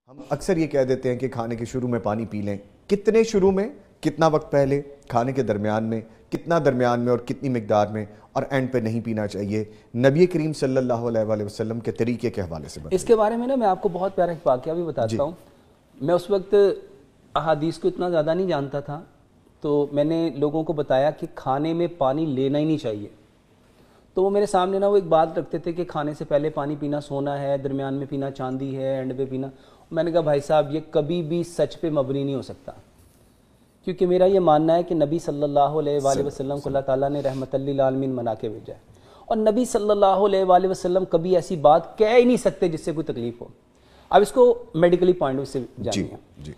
ہم اکثر یہ کہہ دیتے ہیں کہ کھانے کے شروع میں پانی پی لیں. کتنے شروع میں, کتنا وقت پہلے, کھانے کے درمیان میں, کتنا درمیان میں اور کتنی مقدار میں, اور اینڈ پہ نہیں پینا چاہیے, نبی کریم صلی اللہ علیہ وآلہ وسلم کے طریقے کے حوالے سے اس کے بارے میں میں آپ کو بہت پیارا ایک واقعہ بھی بتاتا ہوں. میں اس وقت احادیث کو اتنا زیادہ نہیں جانتا تھا, تو میں نے لوگوں کو بتایا کہ کھانے میں پانی لینا ہی نہیں چاہیے. تو وہ میرے سامنے وہ ایک بات رکھتے تھے کہ کھانے سے پہلے پانی پینا سونا ہے, درمیان میں پینا چاندی ہے, اینڈ پہ پینا. میں نے کہا بھائی صاحب یہ کبھی بھی سچ پہ مبنی نہیں ہو سکتا, کیونکہ میرا یہ ماننا ہے کہ نبی صلی اللہ علیہ وآلہ وسلم کو اللہ تعالیٰ نے رحمت للعالمین بنا کے بھیجا ہے, اور نبی صلی اللہ علیہ وآلہ وسلم کبھی ایسی بات کہہ ہی نہیں سکتے جس سے کوئی تکلیف ہو. اب اس کو میڈیکلی پوائنٹ سے جانیں.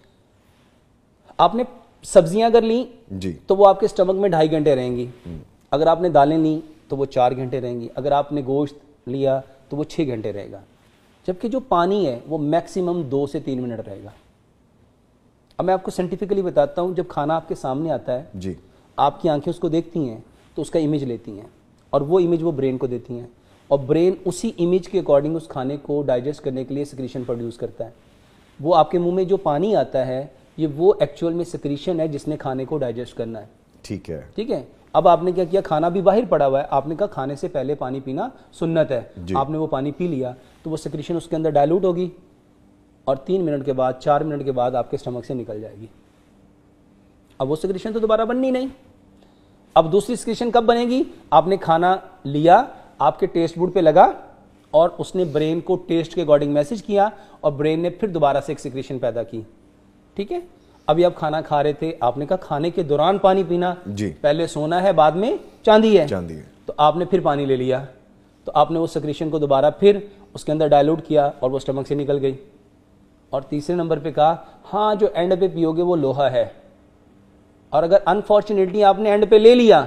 آپ نے سبزیاں اگر لیں تو وہ آپ کے اسٹمک میں 2.5 گھنٹے رہیں گی. اگر آپ نے دالیں لیں تو وہ 4 گھنٹے رہیں گی. اگر آپ نے گوشت لیا تو وہ 6 گھنٹے رہے گا, جبکہ جو پانی ہے وہ میکسیمم 2 سے 3 منٹ رہے گا. اب میں آپ کو سائنٹیفکلی بتاتا ہوں, جب کھانا آپ کے سامنے آتا ہے آپ کی آنکھیں اس کو دیکھتی ہیں تو اس کا امیج لیتی ہیں, اور وہ امیج وہ برین کو دیتی ہیں, اور برین اسی امیج کے اکارڈنگ اس کھانے کو ڈائجسٹ کرنے کے لیے سیکریشن پروڈیوس کرتا ہے. وہ آپ کے منہ میں جو پانی آتا ہے یہ وہ ایکچوئل میں سیکریشن ہے جس نے کھانے کو ڈائجسٹ کرنا ہے. ٹھیک ہے. اب آپ نے کیا کیا, کھانا بھی باہر پڑا ہوا ہے, آپ نے کہا کھانے سے پہلے پانی پینا سنت ہے. آپ نے وہ پانی پی لیا تو وہ سیکریشن اس کے اندر ڈائلوٹ ہوگی, اور 3 منٹ کے بعد 4 منٹ کے بعد آپ کے اسٹمک سے نکل جائے گی. اب وہ سیکریشن تو دوبارہ بننی نہیں. اب دوسری سیکریشن کب بنے گی, آپ نے کھانا لیا, آپ کے ٹیسٹ بوڈ پہ لگا, اور اس نے برین کو ٹیسٹ کے اکارڈنگ میسج کیا, اور برین نے پھر دوبارہ سے ایک سیکریشن پیدا کی. ٹھیک ہے. ابھی آپ کھانا کھا رہے تھے, آپ نے کہا کھانے کے دوران پانی پینا, پہلے سونا ہے بعد میں چاندی ہے, تو آپ نے پھر پانی لے لیا, تو آپ نے وہ سیکریشن کو دوبارہ پھر اس کے اندر ڈائلوٹ کیا اور وہ اسٹمک سے نکل گئی. اور تیسرے نمبر پہ کہا ہاں جو اینڈ پہ پیو گے وہ لوہا ہے, اور اگر انفارچونیٹلی آپ نے اینڈ پہ لے لیا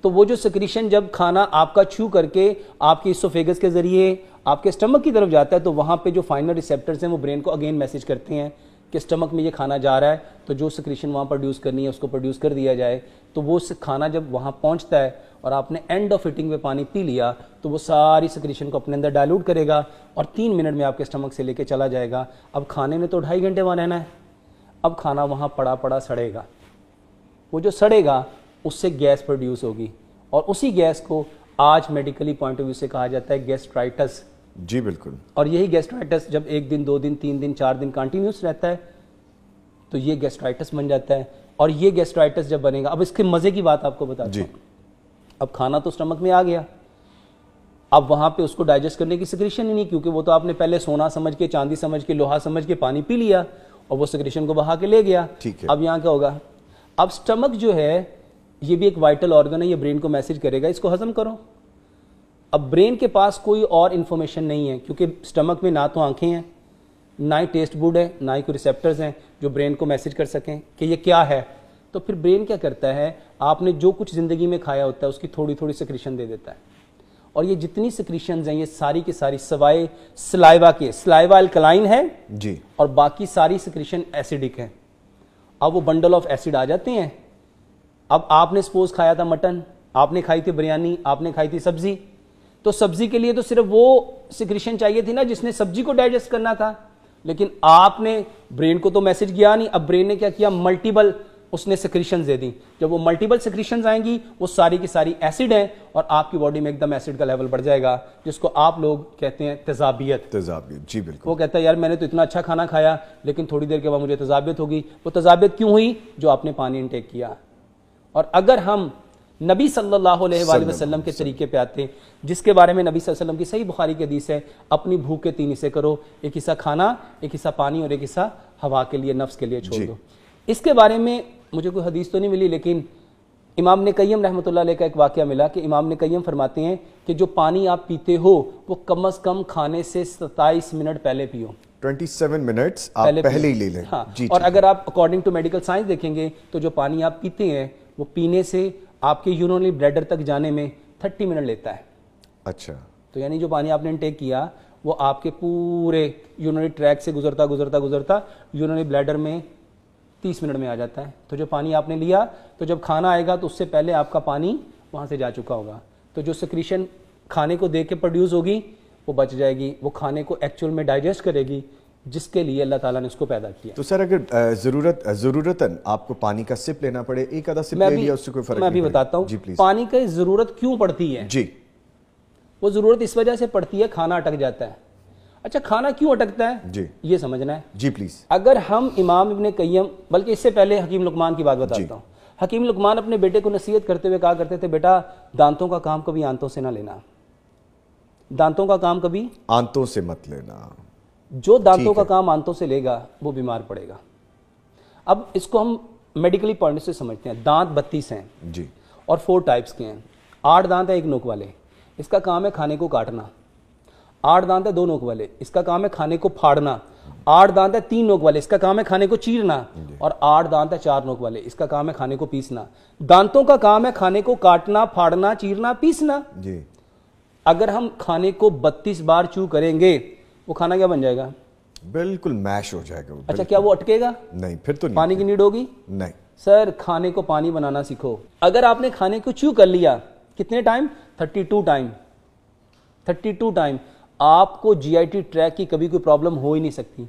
تو وہ جو سیکریشن جب کھانا آپ کا چھو کر کے آپ کی اسوفیگس کے ذریعے آپ کے اسٹمک کی طرف جاتا ہے, تو وہاں پہ جو فائنل ریسیپٹرز ہیں وہ برین کو اگین میسج کرتے ہیں کہ اسٹمک میں یہ کھانا جا رہا ہے, تو جو سیکریشن وہاں پروڈیوس کرنی ہے اس کو پروڈیوس کر دیا جائے. تو وہ کھانا جب وہاں پہنچتا ہے اور آپ نے اینڈ آف ایٹنگ پہ پانی پی لیا تو وہ ساری سیکریشن کو اپنے اندر ڈائلوٹ کرے گا, اور 3 منٹ میں آپ کے اسٹمک سے لے کے چلا جائے گا. اب کھانے میں تو 2.5 گھنٹے وہاں رہنا ہے. اب کھانا وہاں پڑا سڑے گا, وہ جو سڑے گا اس سے گیس پروڈیوس ہوگی, اور اسی گیس کو آج میڈیکلی پوائنٹ آف ویو سے کہا جاتا ہے گیسٹرائٹس. جی بالکل. اور یہی گیسٹرائٹس جب 1 دن 2 دن 3 دن 4 دن کنٹینیوس رہتا ہے تو یہ گیسٹرائٹس بن جاتا ہے. اور یہ گیسٹرائٹس جب بنے گا, اب اس کے مزے کی بات آپ کو بتاتا ہوں. اب کھانا تو اسٹمک میں آ گیا, اب وہاں پہ اس کو ڈائجسٹ کرنے کی سیکریشن ہی نہیں, کیونکہ وہ تو آپ نے پہلے سونا سمجھ کے, چاندی سمجھ کے, لوہا سمجھ کے پانی پی لیا اور وہ سیکریشن کو بہا کے لے گیا. اب یہاں کیا ہوگا, اب اسٹمک جو ہے یہ بھی ایک وائٹل آرگن ہے, یہ برین کو میسج کرے گا اس کو ہضم کرو. اب برین کے پاس کوئی اور انفارمیشن نہیں ہے, کیونکہ اسٹمک میں نہ تو آنکھیں ہیں, نہ ہی ٹیسٹ بوڈ ہے, نہ ہی کوئی ریسیپٹرز ہیں جو برین کو میسج کر سکیں کہ یہ کیا ہے. تو پھر برین کیا کرتا ہے, آپ نے جو کچھ زندگی میں کھایا ہوتا ہے اس کی تھوڑی تھوڑی سیکریشن دے دیتا ہے, اور یہ جتنی سیکریشنز ہیں یہ ساری کی ساری سوائے سلائیوا کے, سلائیوا الکلائن ہے اور باقی ساری سیکریشن ایسیڈک ہے. اب وہ بنڈل آف ایسڈ آ جاتے ہیں. اب آپ نے سپوز کھایا تھا مٹن, آپ نے کھائی تھی بریانی, آپ نے کھائی تھی سبزی, تو سبزی کے لیے تو صرف وہ سیکریشن چاہیے تھی نا جس نے سبزی کو ڈائجسٹ کرنا تھا, لیکن آپ نے برین کو تو میسج گیا نہیں. اب برین نے کیا کیا, ملٹیپل اس نے سیکریشنز دے دی. جب وہ ملٹیپل سیکریشنز آئیں گی وہ ساری کی ساری ایسڈ ہیں, اور آپ کی باڈی میں ایک دم ایسڈ کا لیول بڑھ جائے گا, جس کو آپ لوگ کہتے ہیں تیزابیت. جی بالکل. وہ کہتا ہے یار میں نے تو اتنا اچھا کھانا کھایا لیکن تھوڑی دیر کے بعد مجھے تیزابیت ہوگی. وہ تیزابیت کیوں ہوئی, جو آپ نے پانی انٹیک کیا. اور اگر ہم نبی صلی اللہ علیہ وآلہ وسلم کے طریقے پہ آتے, جس کے بارے میں نبی صلی اللہ علیہ وسلم کی صحیح بخاری کی حدیث ہے, اپنی بھوک کے 3 حصے کرو, ایک حصہ کھانا, ایک حصہ پانی, اور ایک حصہ ہوا کے لیے, نفس کے لیے چھوڑ دو. اس کے بارے میں مجھے کوئی حدیث تو نہیں ملی, لیکن امام ابن قیم رحمۃ اللہ علیہ کا ایک واقعہ ملا کہ امام ابن قیم فرماتے ہیں کہ جو پانی آپ پیتے ہو وہ کم از کم کھانے سے 27 منٹ پہلے پیو. 27 منٹس آپ پہلے ہی لے لیں. ہاں. اور اگر آپ اکارڈنگ ٹو میڈیکل سائنس دیکھیں گے تو جو پانی آپ پیتے ہیں وہ پینے سے آپ کے یورینری بلیڈر تک جانے میں 30 منٹ لیتا ہے. اچھا. تو یعنی جو پانی آپ نے انٹیک کیا وہ آپ کے پورے یورینری ٹریک سے گزرتا یورینری بلیڈر میں 30 منٹ میں آ جاتا ہے. تو جو پانی آپ نے لیا, تو جب کھانا آئے گا تو اس سے پہلے آپ کا پانی وہاں سے جا چکا ہوگا. تو جو سیکریشن کھانے کو دیکھ کے پروڈیوس ہوگی وہ بچ جائے گی, وہ کھانے کو ایکچوئل میں ڈائجسٹ کرے گی, جس کے لیے اللہ تعالیٰ نے اس کو پیدا کیا. تو سر اگر ضرورتاً آپ کو پانی کا سپ لینا پڑے, ایک آدھا سپ لے لیا, اس سے کوئی فرق نہیں؟ میں ابھی بتاتا ہوں. جی پلیز. پانی کی ضرورت کیوں پڑتی ہے؟ جی. وہ ضرورت اس وجہ سے پڑتی ہے کھانا اٹک جاتا ہے. اچھا کھانا کیوں اٹکتا ہے؟ جی یہ سمجھنا ہے. جی پلیز. اگر ہم امام ابن قیم, بلکہ اس سے پہلے حکیم لقمان کی بات بتاتا ہوں. حکیم لقمان اپنے بیٹے کو نصیحت کرتے ہوئے کہا کرتے تھے, بیٹا دانتوں کا کام کبھی آنتوں سے نہ لینا, دانتوں کا کام کبھی آنتوں سے مت لینا. جو دانتوں کا کام آنتوں سے لے گا وہ بیمار پڑے گا. اب اس کو ہم میڈیکلی پوائنٹ سے سمجھتے ہیں. دانت 32 ہیں جی, اور 4 ٹائپس کے ہیں. 8 دانت ہیں 1 نوک والے, اس کا کام ہے کھانے کو کاٹنا. 8 دانت ہیں 2 نوک والے, اس کا کام ہے کھانے کو پھاڑنا. 8 دانت ہیں 3 نوک والے, اس کا کام ہے کھانے کو چیرنا. اور 8 دانت ہیں 4 نوک والے, اس کا کام ہے کھانے کو پیسنا. دانتوں کا کام ہے کھانے کو کاٹنا, پھاڑنا, چیرنا, پیسنا. جی. اگر ہم کھانے کو 32 بار چو کریں گے وہ کھانا کیا بن جائے گا؟ بالکل میش ہو جائے گا. اچھا کیا وہ اٹکے گا؟ نہیں, پھر تو نہیں. پانی کی نیڈ ہوگی؟ نہیں سر, کھانے کو پانی بنانا سیکھو. اگر آپ نے کھانے کو چو کر لیا, کتنے ٹائم؟ 32 ٹائم. 32 ٹائم آپ کو جی آئی ٹی ٹریک کی کبھی کوئی پرابلم ہو ہی نہیں سکتی.